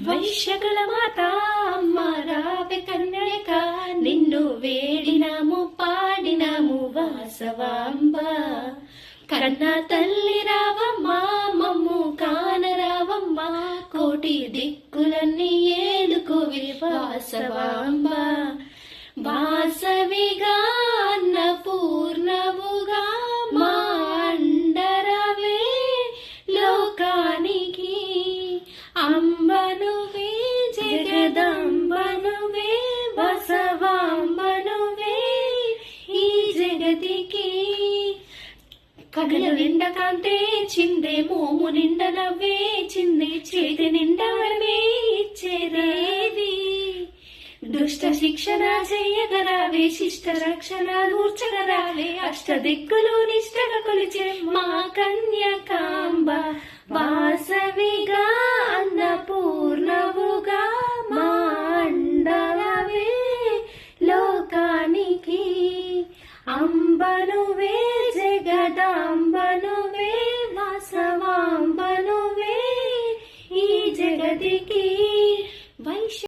వైశ్యకుల మాత అమ్మ రావే కన్యక, నిన్ను వేడినాము పాడినాము వాసవాంబ. కన్న తల్లి రావమ్మ మమ్ము కాన రావమ్మ, కోటి దిక్కులన్నీ ఏలుకోవే వాసవాంబ. వాసవిగా అన్నపూర్ణవుగా మా అండరవే లోకానికి. అంబనువే జగదంబనువే వసవాంబనువే ఈ జగతికి. కనుల నిండ కాంతే చిందే, మోము నిండ నవ్వే చిందే, చేతి నిండా వరమే ఇచ్చేదేవి. దుష్ట శిక్షణ చేయగరావే, శిష్ట రక్షణ కూర్చగరావే, అష్ట దిక్కులు నిష్టగా కొలిచే మా కన్యకాంబ. వాసవిగా అన్నపూర్ణవుగా మా అండవే లోకానికి. అంబనువే